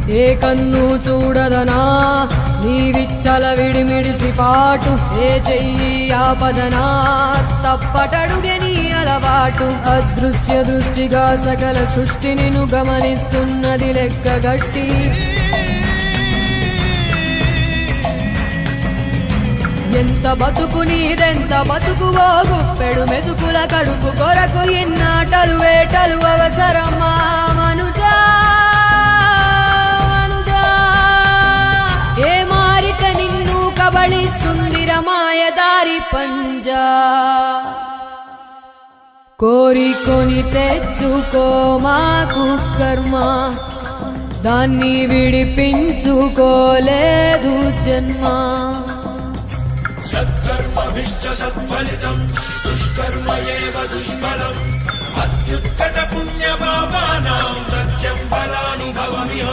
ఏ కన్ను చూడదనా నీవిచ్చల విడిమిడిసి పాటు, ఏ చెయ్యి ఆపదనా తప్పటడుగే నీ అలవాటు. అదృశ్య దృష్టిగా సకల సృష్టిని ను గమనిస్తున్నది లెక్కగట్టి, ఎంత బతుకు నీదెంత బతుకువో గుప్పెడు మెతుకుల కడుపు కొరకు ఎన్నాటలు వేటలు అవసరమా మనుజా మనుజా. ఏ మారిక నిన్ను కబళిస్తుంది రమాయదారి పంజా. కోరికొని తెచ్చుకో మాకు కర్మ, దాన్ని విడిపించుకోలేదు జన్మ. సత్కర్మభిశ్చ సత్ఫలితం దుష్కర్మ ఏవ దుష్ఫలం. అత్యుత్కట పుణ్యపాపానాం సత్యం ఫలానుభవమిహ.